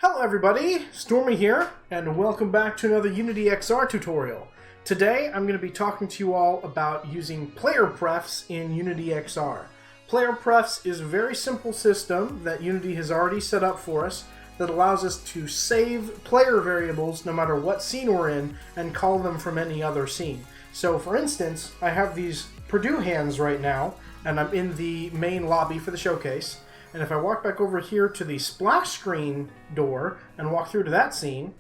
Hello everybody, Stormy here, and welcome back to another UnityXR tutorial. Today I'm going to be talking to you all about using PlayerPrefs in UnityXR. PlayerPrefs is a very simple system that Unity has already set up for us that allows us to save player variables no matter what scene we're in and call them from any other scene. So for instance, I have these Purdue hands right now, and I'm in the main lobby for the showcase. And if I walk back over here to the splash screen door and walk through to that scene,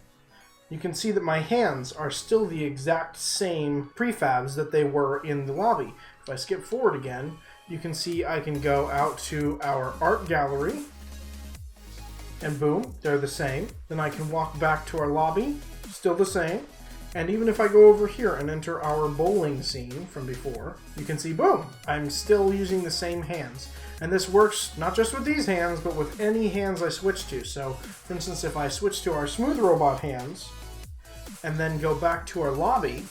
you can see that my hands are still the exact same prefabs that they were in the lobby. If I skip forward again, you can see I can go out to our art gallery, and boom, they're the same. Then I can walk back to our lobby, still the same. And even if I go over here and enter our bowling scene from before, you can see, boom, I'm still using the same hands. And this works not just with these hands, but with any hands I switch to. So, for instance, if I switch to our smooth robot hands, and then go back to our lobby,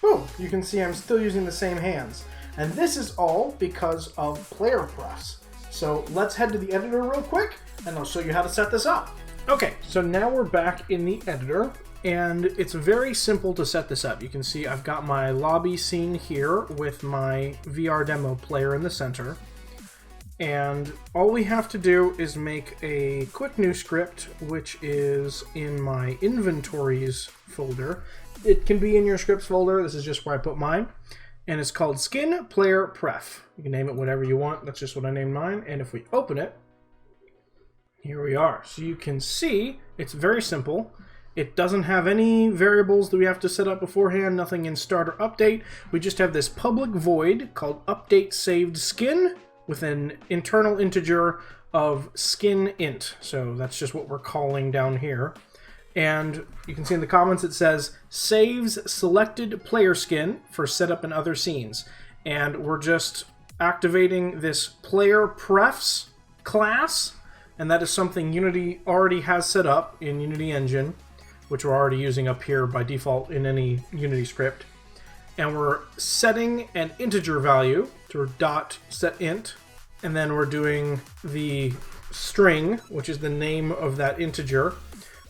boom, you can see I'm still using the same hands. And this is all because of PlayerPrefs. So let's head to the editor real quick, and I'll show you how to set this up. Okay, so now we're back in the editor, and it's very simple to set this up. You can see I've got my lobby scene here with my VR demo player in the center. And all we have to do is make a quick new script, which is in my inventories folder. It can be in your scripts folder. This is just where I put mine. And it's called Skin Player Pref. You can name it whatever you want. That's just what I named mine. And if we open it, here we are. So you can see it's very simple. It doesn't have any variables that we have to set up beforehand, nothing in start or update. We just have this public void called update saved skin, with an internal integer of skin int. So that's just what we're calling down here. And you can see in the comments it says saves selected player skin for setup in other scenes. And we're just activating this PlayerPrefs class, and that is something Unity already has set up in Unity Engine, which we're already using up here by default in any Unity script. And we're setting an integer value to .setInt, and then we're doing the string, which is the name of that integer,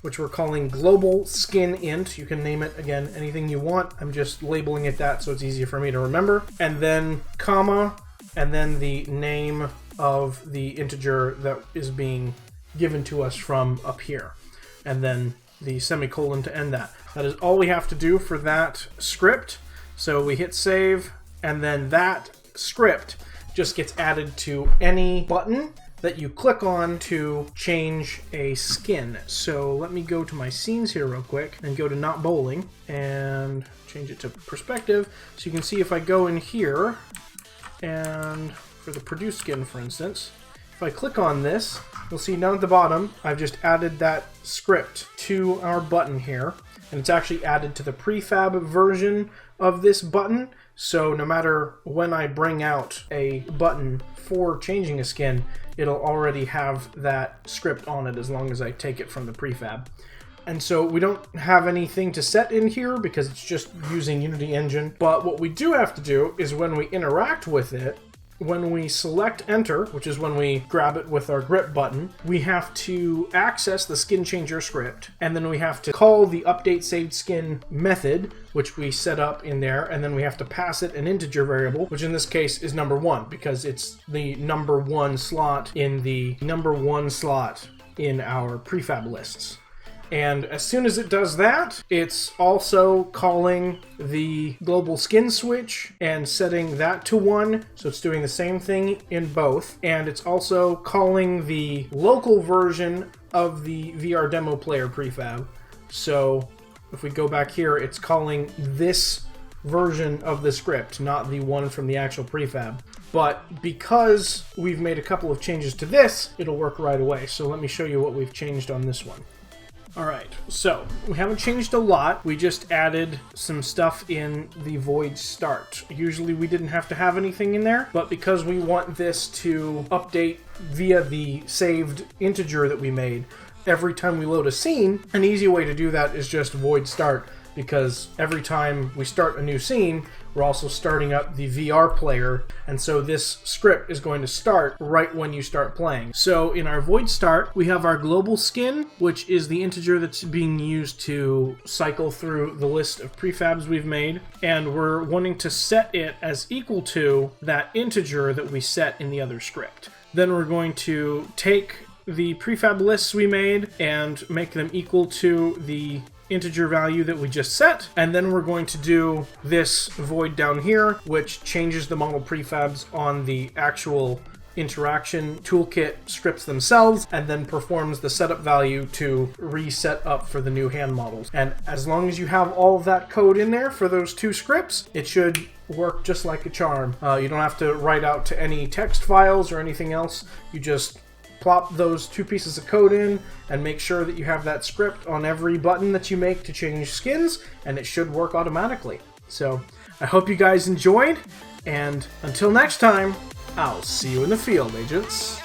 which we're calling global skin int. You can name it, again, anything you want. I'm just labeling it that so it's easier for me to remember. And then comma, and then the name of the integer that is being given to us from up here. And then the semicolon to end that. That is all we have to do for that script. So we hit save, and then that script just gets added to any button that you click on to change a skin. So let me go to my scenes here real quick and go to not bowling and change it to perspective. So you can see if I go in here and for the Purdue skin, for instance, if I click on this, you'll see down at the bottom, I've just added that script to our button here. And it's actually added to the prefab version of this button. So no matter when I bring out a button for changing a skin, it'll already have that script on it as long as I take it from the prefab. And so we don't have anything to set in here because it's just using Unity Engine. But what we do have to do is when we interact with it, when we select enter, which is when we grab it with our grip button, we have to access the skin changer script, and then we have to call the update saved skin method, which we set up in there, and then we have to pass it an integer variable, which in this case is number 1, because it's the number 1 slot in our prefab lists. And as soon as it does that, it's also calling the global skin switch and setting that to 1. So it's doing the same thing in both. And it's also calling the local version of the VR demo player prefab. So if we go back here, it's calling this version of the script, not the one from the actual prefab. But because we've made a couple of changes to this, it'll work right away. So let me show you what we've changed on this one. Alright, so we haven't changed a lot. We just added some stuff in the void start. Usually we didn't have to have anything in there, but because we want this to update via the saved integer that we made every time we load a scene, an easy way to do that is just void start. because every time we start a new scene, we're also starting up the VR player, and so this script is going to start right when you start playing. So in our void start, we have our global skin, which is the integer that's being used to cycle through the list of prefabs we've made, and we're wanting to set it as equal to that integer that we set in the other script. Then we're going to take the prefab lists we made and make them equal to the integer value that we just set, and then we're going to do this void down here, which changes the model prefabs on the actual interaction toolkit scripts themselves, and then performs the setup value to reset up for the new hand models. And as long as you have all of that code in there for those two scripts, it should work just like a charm. You don't have to write out to any text files or anything else. You just plop those two pieces of code in and make sure that you have that script on every button that you make to change skins, and it should work automatically. So I hope you guys enjoyed, and until next time, I'll see you in the field, agents.